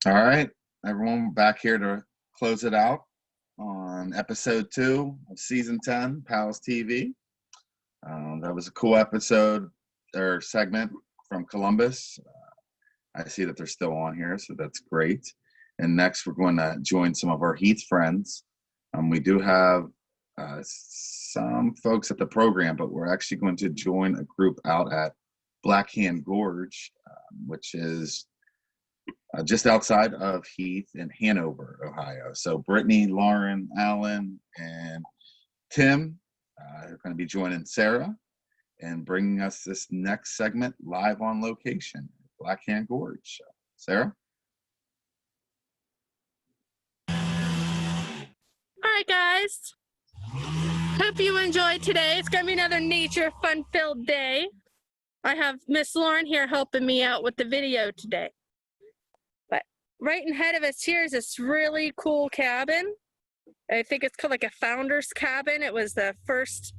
All right, everyone, back here to close it out on episode 2 of season 10, PALS TV. That was a cool episode or segment from Columbus. I see that they're still on here, so that's great. And next, we're going to join some of our Heath friends. We do have some folks at the program, but we're actually going to join a group out at Black Hand Gorge, which is just outside of Heath in Hanover, Ohio. So Brittany, Lauren, Alan, and Tim are going to be joining Sarah and bringing us this next segment live on location, Black Hand Gorge. Sarah? All right, guys. Hope you enjoyed today. It's going to be another nature fun-filled day. I have Miss Lauren here helping me out with the video today. But right ahead of us here is this really cool cabin. I think it's called like a founder's cabin. It was the first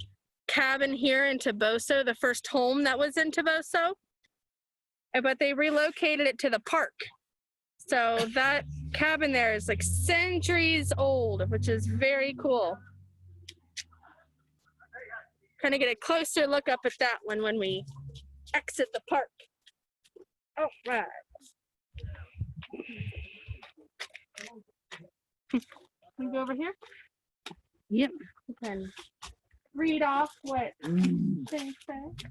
cabin here in Toboso, the first home that was in Toboso. But they relocated it to the park. So that cabin there is like centuries old, which is very cool. Kind of get a closer look up at that one when we exit the park. All right. Can we go over here? Yep. You can read off what things say.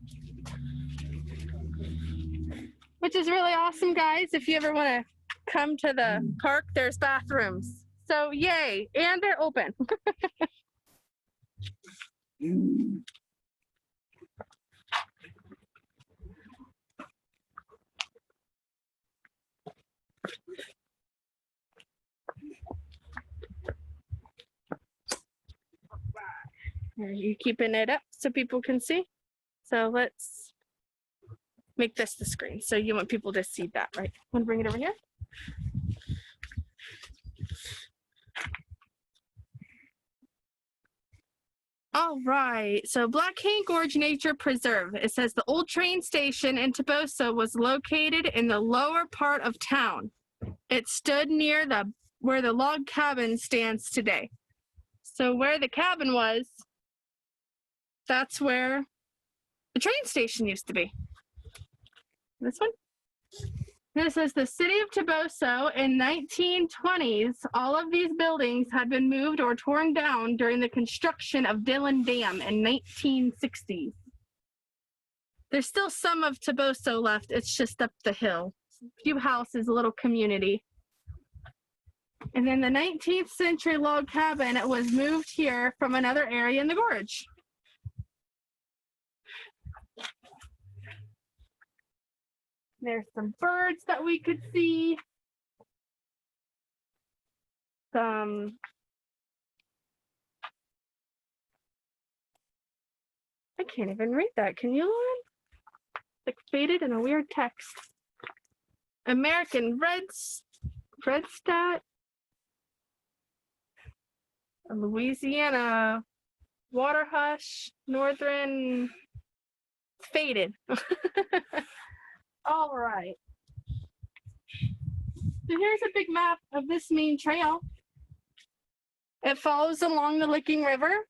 Which is really awesome, guys. If you ever want to come to the park, there's bathrooms. So yay, and they're open. Are you keeping it up so people can see? So let's make this the screen. So you want people to see that, right? Want to bring it over here? All right, so Black Hand Gorge Nature Preserve. It says the old train station in Toboso was located in the lower part of town. It stood near where the log cabin stands today. So where the cabin was, that's where the train station used to be. This one? This says the city of Toboso in 1920s, all of these buildings had been moved or torn down during the construction of Dillon Dam in 1960s. There's still some of Toboso left. It's just up the hill. A few houses, a little community. And then the 19th century log cabin, it was moved here from another area in the gorge. There's some birds that we could see. I can't even read that. Can you, Lauren? Like faded in a weird text. American Redstat. Louisiana Waterhush. Northern faded. All right. So here's a big map of this main trail. It follows along the Licking River.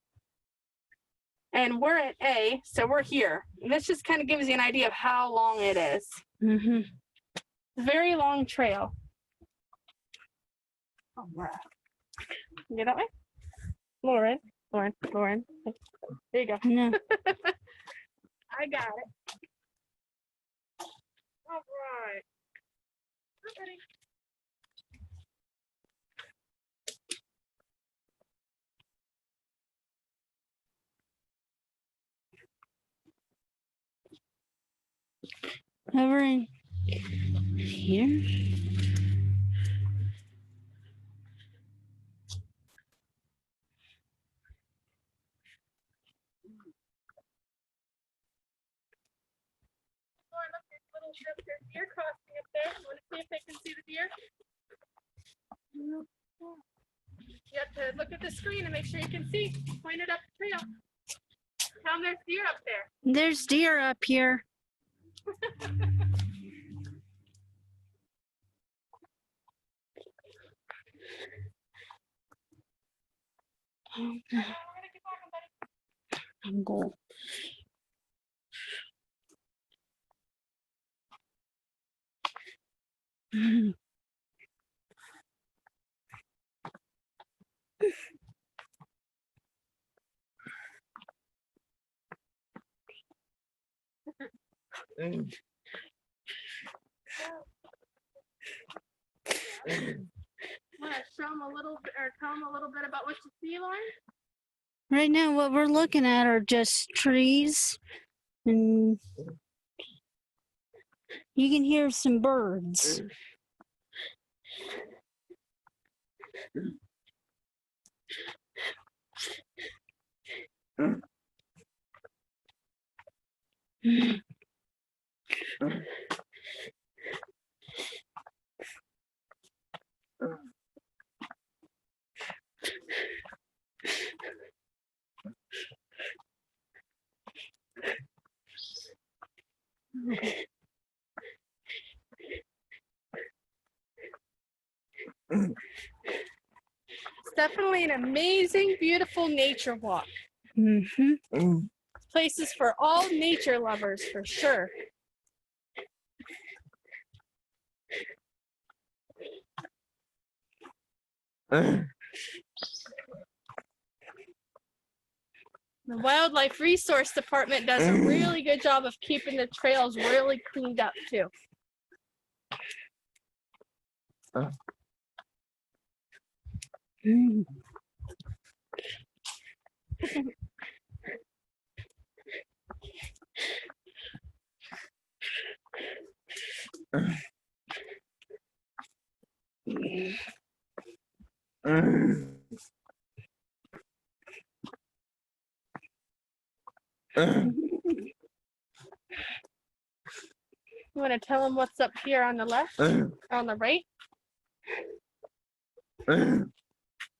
And we're at A, so we're here. And this just kind of gives you an idea of how long it is. Very long trail. All right. You get that way? Lauren. There you go. No. I got it. All right. Ready. Hovering here. There's deer crossing up there. You want to see if they can see the deer? You have to look at the screen and make sure you can see. Point it up the trail. Tell them there's deer up there. There's deer up here. I'm going. Want to show them a little bit, or tell them a little bit about what you see, Lauren? Right now, what we're looking at are just trees, and you can hear some birds. It's definitely an amazing, beautiful nature walk. Mm-hmm. Places for all nature lovers, for sure. The Wildlife Resource Department does a really good job of keeping the trails really cleaned up, too. You want to tell them what's up here on the left, on the right?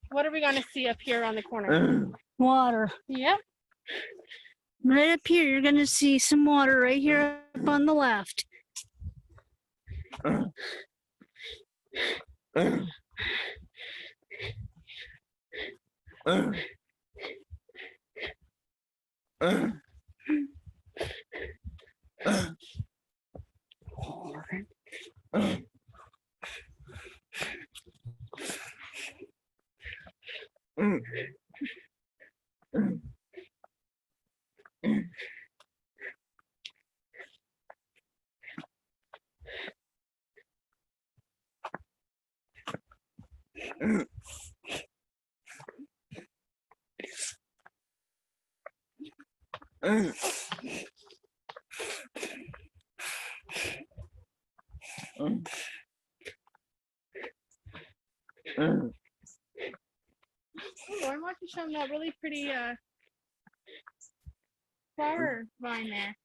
What are we going to see up here on the corner? Water. Yep. Right up here, you're going to see some water right here up on the left. Lauren, why don't you show them that really pretty flower vine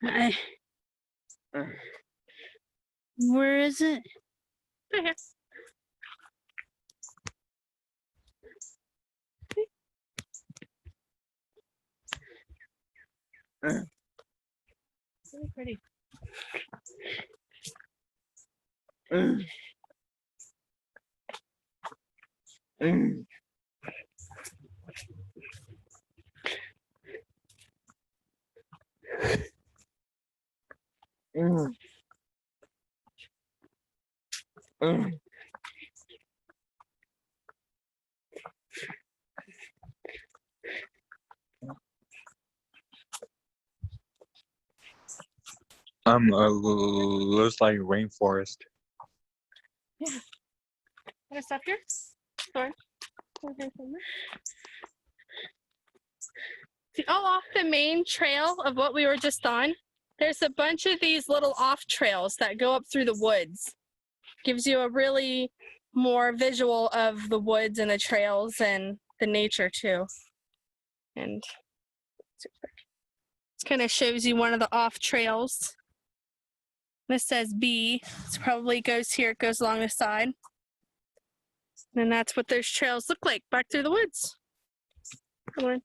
there? Where is it? Right here. Really pretty. Looks like rainforest. Want to stop here? Lauren. See, all off the main trail of what we were just on, there's a bunch of these little off trails that go up through the woods. Gives you a really more visual of the woods and the trails and the nature too. And it kind of shows you one of the off trails. This says B. It probably goes here, it goes along the side. And that's what those trails look like back through the woods. Come on.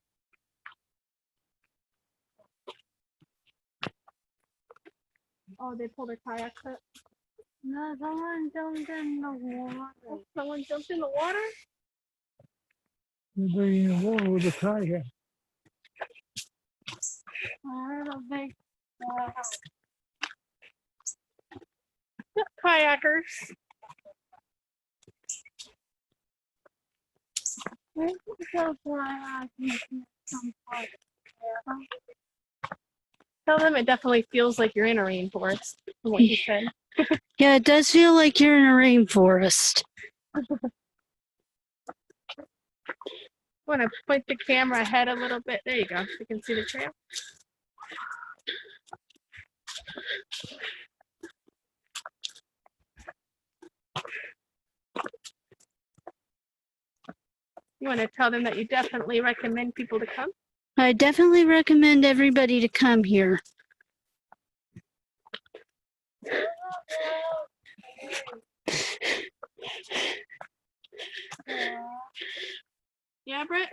Oh, they pulled their kayaks up. No, someone jumped in the water. Someone jumped in the water? Anybody in the water with a kayak? Kayakers. Tell them it definitely feels like you're in a rainforest, from what you said. Yeah, it does feel like you're in a rainforest. Want to point the camera ahead a little bit? There you go. You can see the trail. You want to tell them that you definitely recommend people to come? I definitely recommend everybody to come here. Yeah, Britt?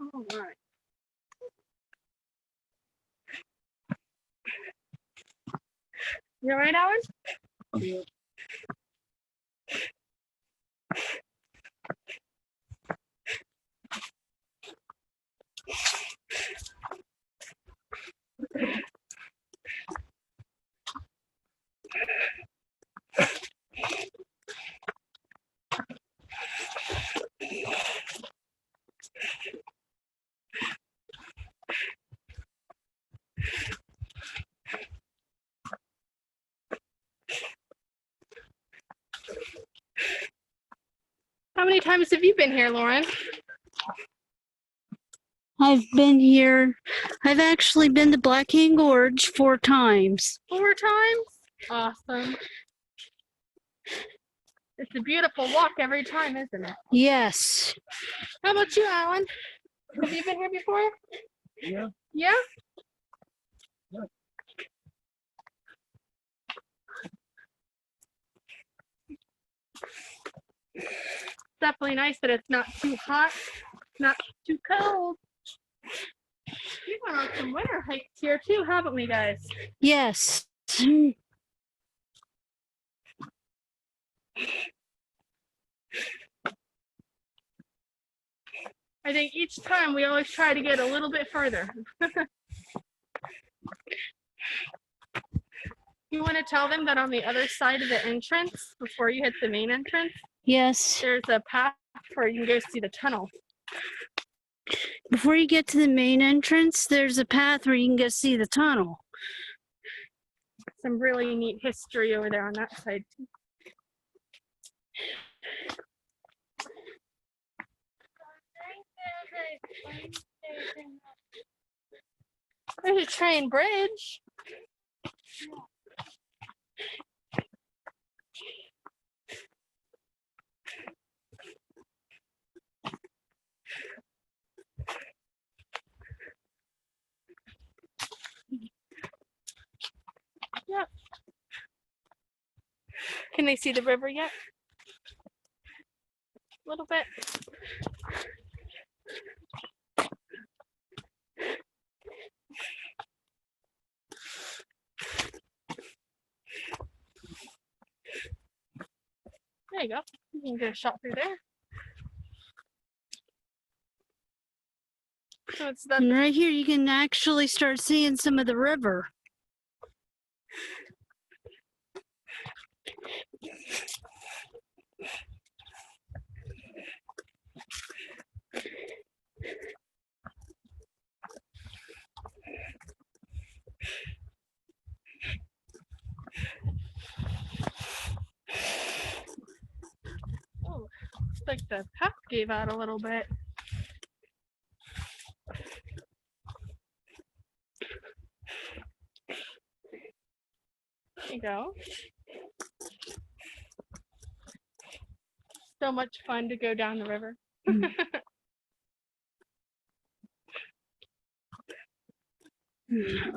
All right. You all right, Alan? Yeah. How many times have you been here, Lauren? I've been here. I've actually been to Black King Gorge 4 times. 4 times? Awesome. It's a beautiful walk every time, isn't it? Yes. How about you, Alan? Have you been here before? Yeah. Yeah? Yeah. Definitely nice that it's not too hot, not too cold. We went on some winter hikes here too, haven't we, guys? Yes. I think each time we always try to get a little bit further. You want to tell them that on the other side of the entrance, before you hit the main entrance, Yes. there's a path where you can go see the tunnel. Before you get to the main entrance, there's a path where you can go see the tunnel. Some really neat history over there on that side too. There's a train bridge. Yep. Can they see the river yet? A little bit. There you go. You can get a shot through there. So it's the And right here, you can actually start seeing some of the river. oh, it's like the path gave out a little bit. There you go. So much fun to go down the river.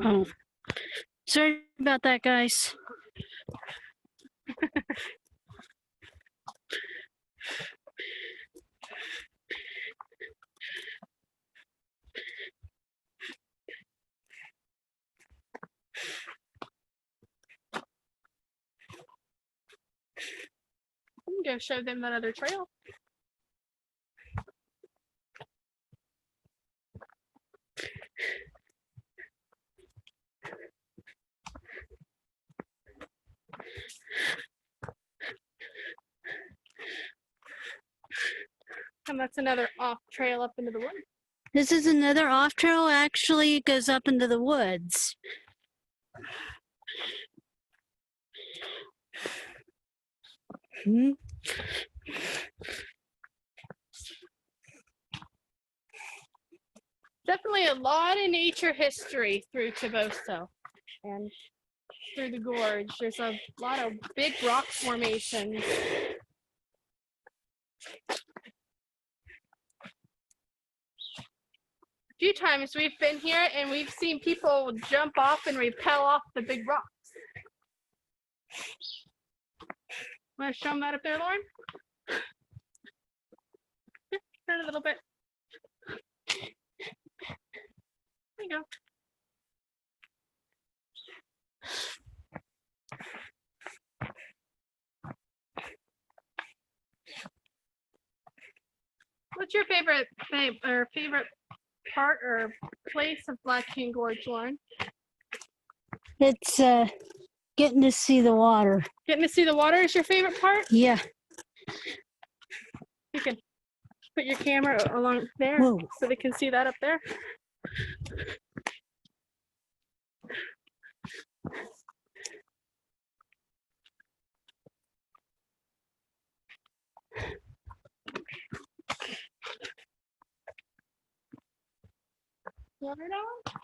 Oh, sorry about that, guys. can go show them that other trail. And that's another off trail up into the woods. This is another off trail. Actually, it goes up into the woods. Hmm. Definitely a lot of nature history through Toboso and through the gorge. There's a lot of big rock formations. A few times we've been here and we've seen people jump off and rappel off the big rocks. Want to show them that up there, Lauren? Turn a little bit. There you go. What's your favorite part or place of Black King Gorge, Lauren? It's getting to see the water. Getting to see the water is your favorite part? Yeah. You can put your camera along there Whoa. so they can see that up there. Water down?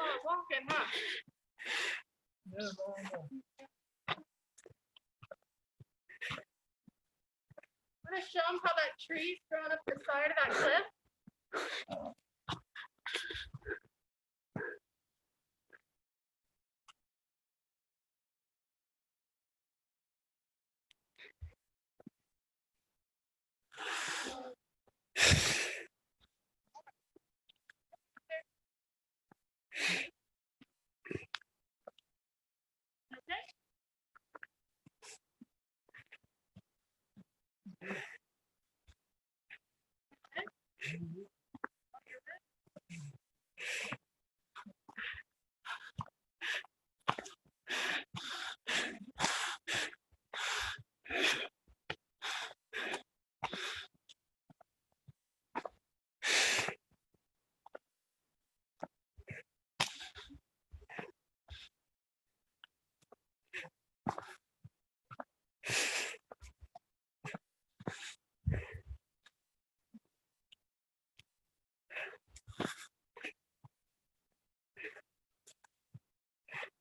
Oh, walking, huh? Want to show them how that tree's growing up the side of that cliff? Okay.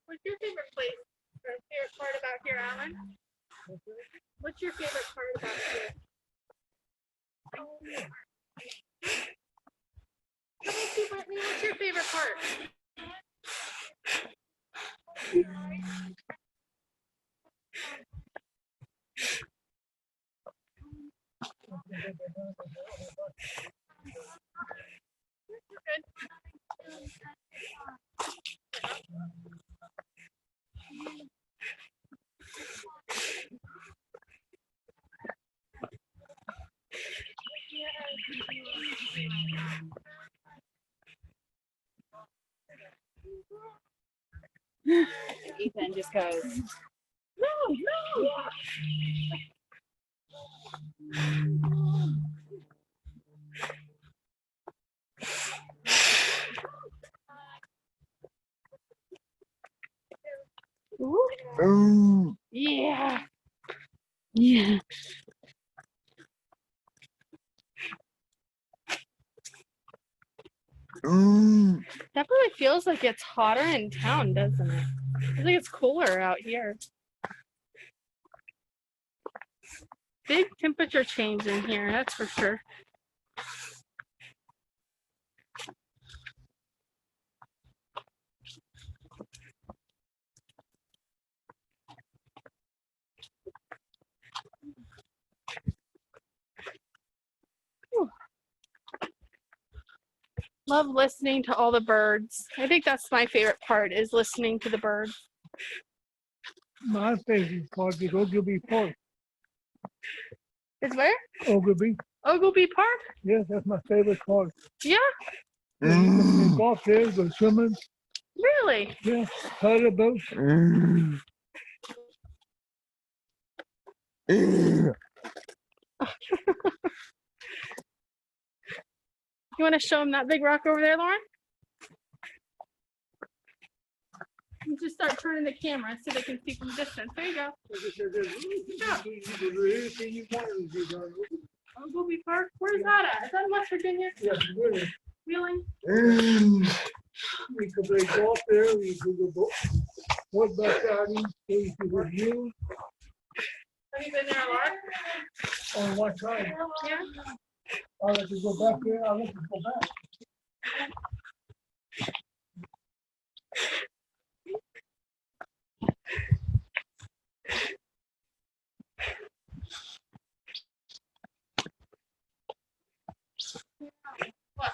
What's your favorite place or favorite part about here, Alan? What's your favorite part about here? Come and see, Brittany, what's your favorite part? Ethan just goes, No, no. Ooh. Yeah. Yeah. Ooh. Definitely feels like it's hotter in town, doesn't it? I think it's cooler out here. Big temperature change in here, that's for sure. Whew. Love listening to all the birds. I think that's my favorite part is listening to the birds. My favorite park is Ogilvy Park. It's where? Ogilvy. Ogilvy Park? Yes, that's my favorite park. Yeah, You can golf there, go swimming. really? Yeah, paddle boats. You want to show them that big rock over there, Lauren? You just start turning the camera so they can see from a distance. There you go. Anything you want to do down there. Ogilvy Park? Where's that at? Is that in West Virginia? Yes, really. Really? We could play golf there. We could go horseback riding. We could review Have you been there a lot? on one time. Yeah. I'll let you go back there. I'll let you go back. What?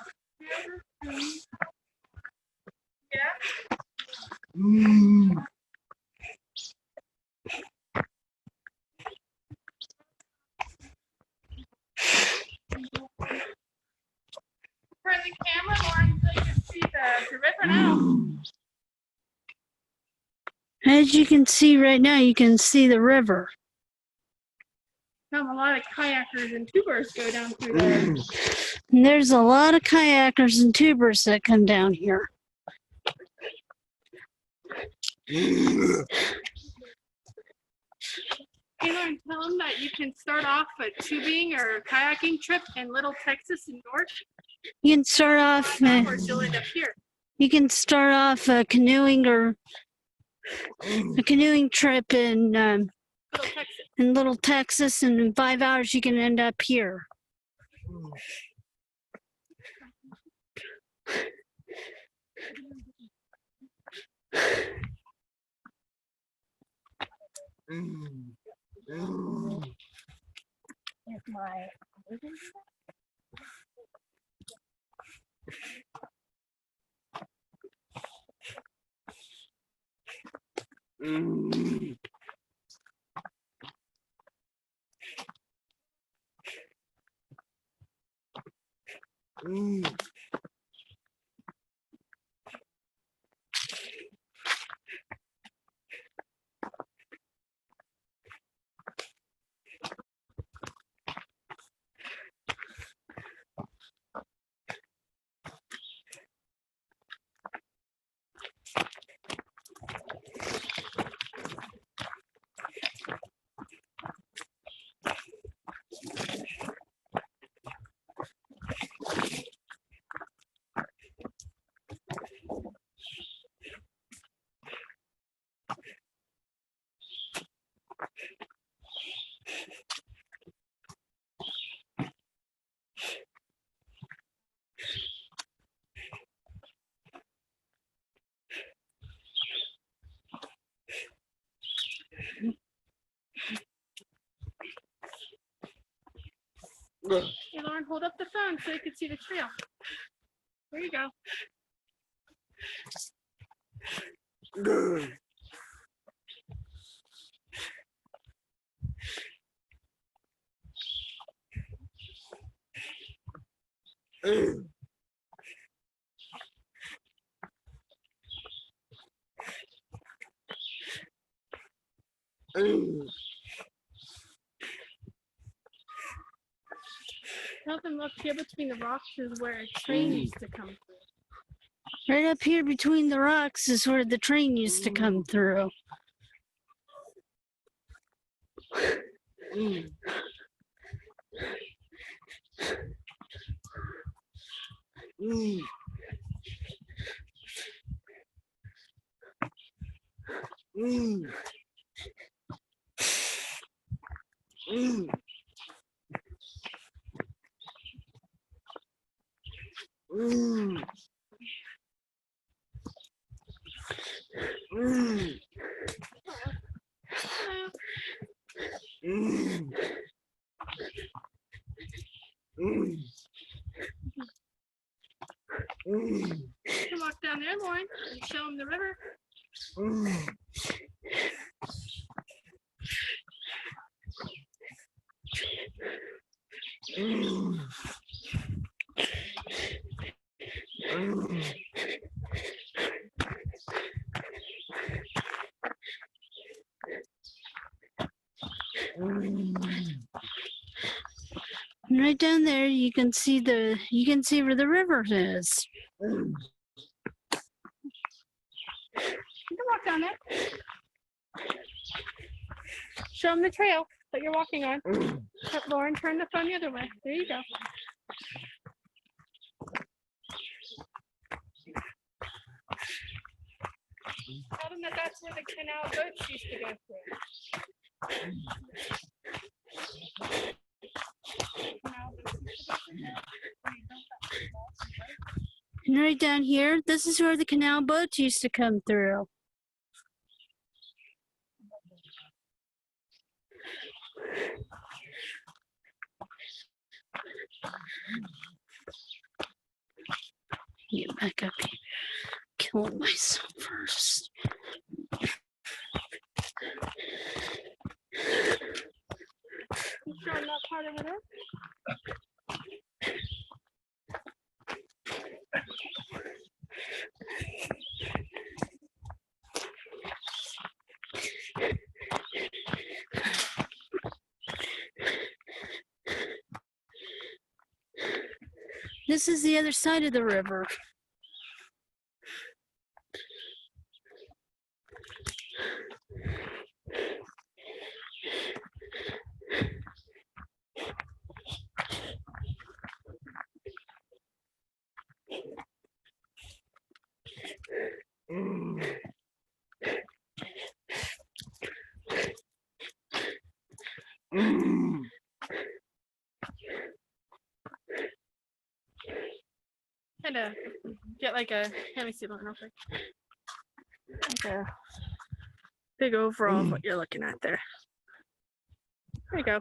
Yeah. Turn the camera, Lauren, so you can see the river now. As you can see right now, you can see the river. A lot of kayakers and tubers go down through there. And there's a lot of kayakers and tubers that come down here. Hey, Lauren, tell them that you can start off a tubing or a kayaking trip in Little Texas and North. You can start off. Or you'll end up here. You can start off a canoeing trip Little Texas. in Little Texas, and in 5 hours you can end up here. If my Hey, Lauren, hold up the phone so you can see the trail. There you go. Tell them look here between the rocks is where a train used to come through. Right up here between the rocks is where the train used to come through. You can walk down there, Lauren, and show them the river. And right down there, you can see where the river is. You can walk down there. Show them the trail that you're walking on. Lauren, turn the phone the other way. There you go. Tell them that that's where the canal boats used to go through. And right down here, this is where the canal boats used to come through. Get back up here. Killing myself first. You showing that part over there? This is the other side of the river. Kind of get like a, let me see one real quick. Like a big overall of what you're looking at there. There you go.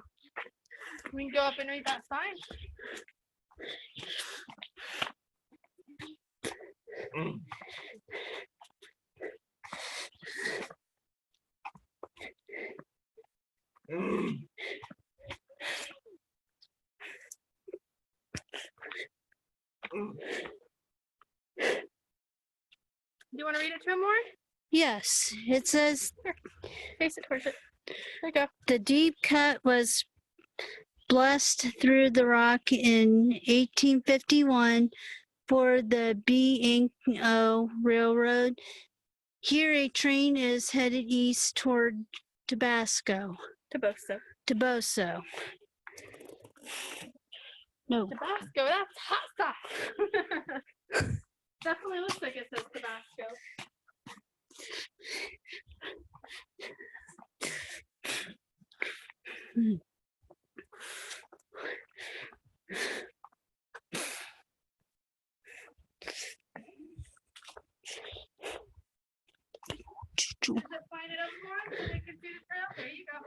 We can go up and read that sign. Do you want to read it to him more? Yes, it says Face it towards it. There you go. the deep cut was blessed through the rock in 1851 for the B&O Railroad. Here a train is headed east toward Tabasco. Tabasco. No, Tabasco, that's hot stuff. Definitely looks like it says Tabasco. Does it find it up more so they can see the trail? There you go.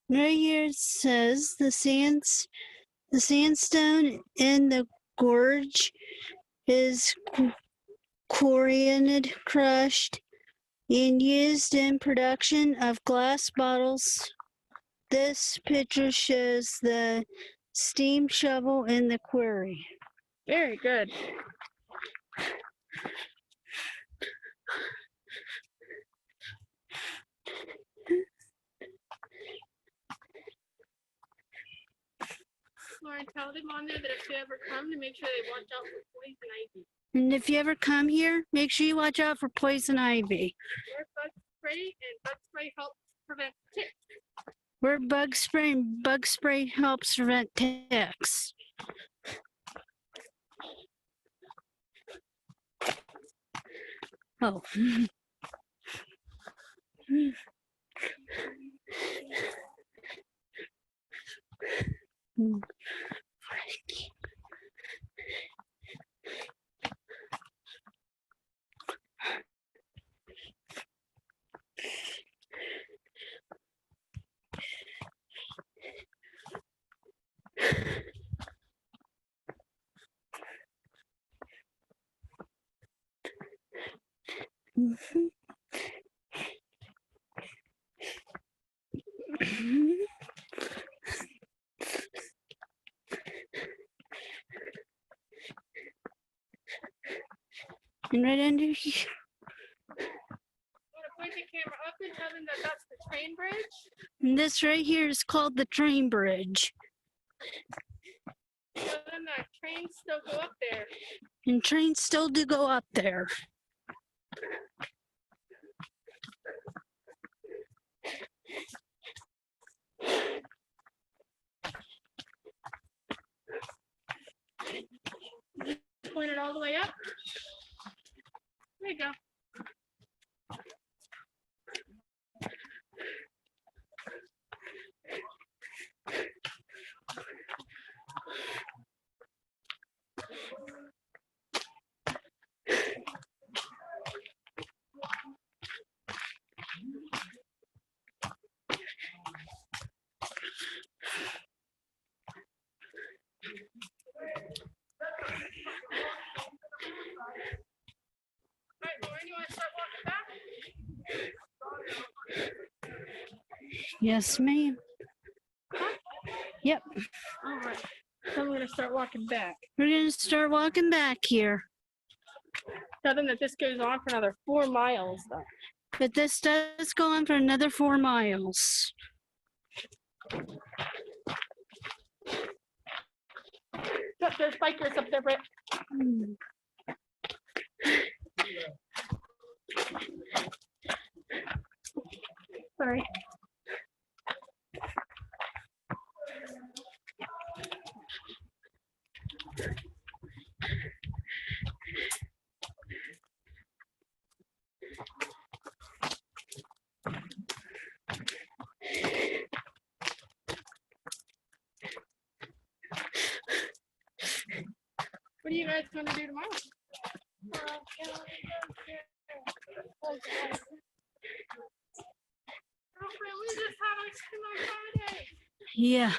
Right here it says the sandstone in the gorge is quarried, crushed, and used in production of glass bottles. This picture shows the steam shovel in the quarry. Very good. Lauren, tell them on there that if they ever come, to make sure they watch out for poison ivy. And if you ever come here, make sure you watch out for poison ivy. Wear bug spray, and bug spray helps prevent ticks. We're bug spray helps prevent ticks. Oh. And right under here. I'm gonna point the camera up and tell them that that's the train bridge. And this right here is called the train bridge. Tell them that trains still go up there. And trains still do go up there. Point it all the way up. There you go. All right, Lauren, you want to start walking back? Yes, ma'am. Yep. All right. Then we're gonna start walking back. We're going to start walking back here. Tell them that this goes on for another 4 miles, though. But this does go on for another 4 miles. Look, there's bikers up there, Britt. Sorry. What are you guys going to do tomorrow? Girlfriend, we just had ice cream on Friday. Yeah.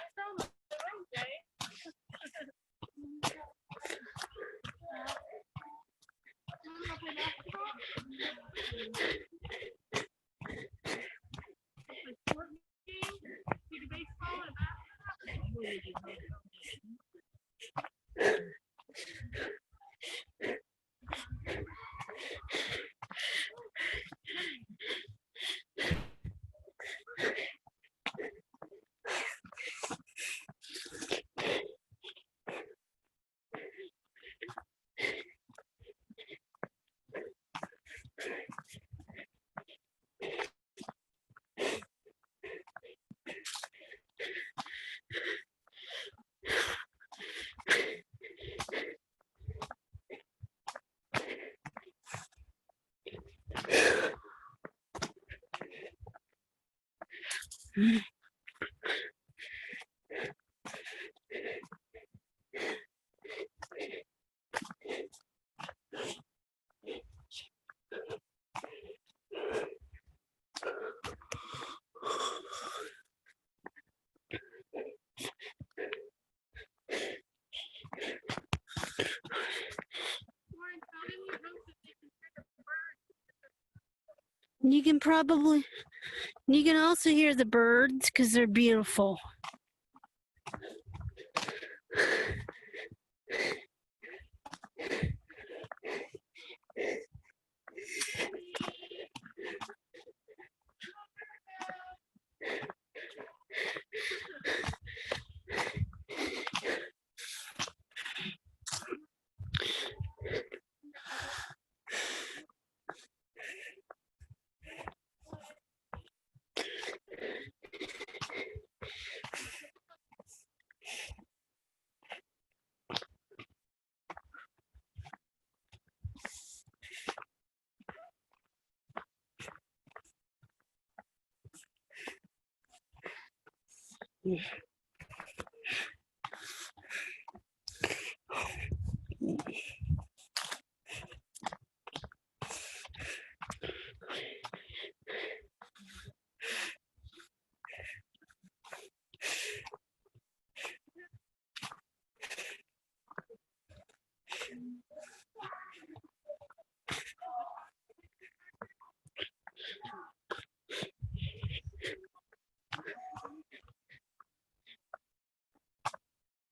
You can also hear the birds because they're beautiful.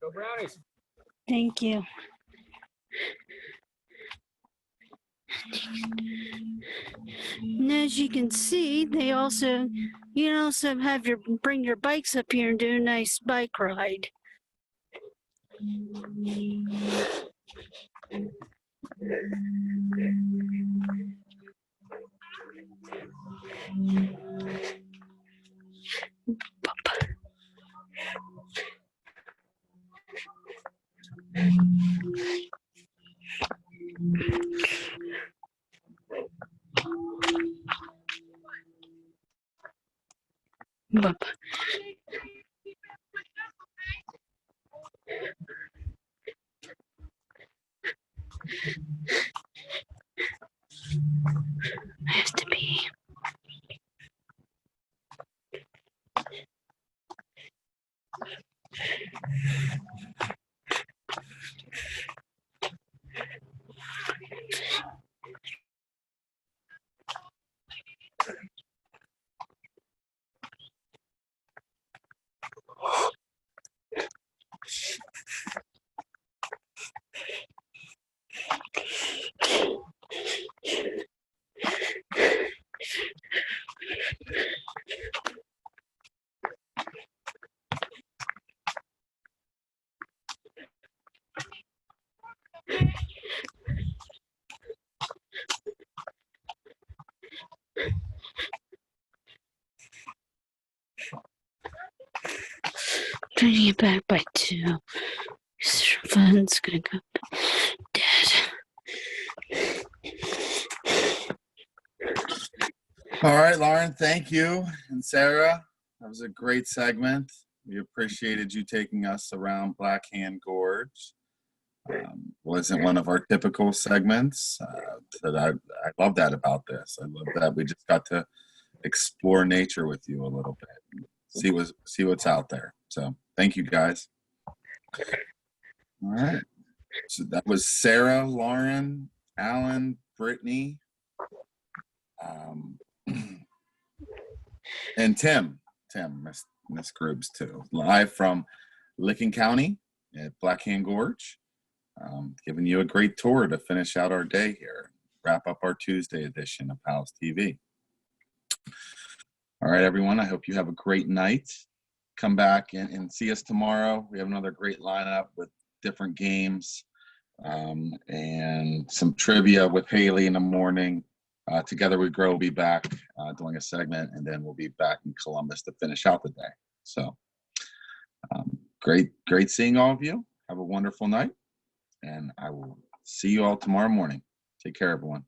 Go Brownies. Thank you. And as you can see, you can also bring your bikes up here and do a nice bike ride. Bop. Has to be. to get back by 2. Phone's gonna go dead. All right, Lauren, thank you. And Sarah, that was a great segment. We appreciated you taking us around Black Hand Gorge. Wasn't one of our typical segments. But I love that about this. I love that we just got to explore nature with you a little bit, see what's out there. So thank you, guys. All right. So that was Sarah, Lauren, Alan, Brittany, and Tim, Miss Grubbs too, live from Licking County at Black Hand Gorge, giving you a great tour to finish out our day here, wrap up our Tuesday edition of PALS TV. All right, everyone, I hope you have a great night. Come back and see us tomorrow. We have another great lineup with different games and some trivia with Haley in the morning. Together We Grow will be back doing a segment, and then we'll be back in Columbus to finish out the day. So great seeing all of you. Have a wonderful night, and I will see you all tomorrow morning. Take care, everyone.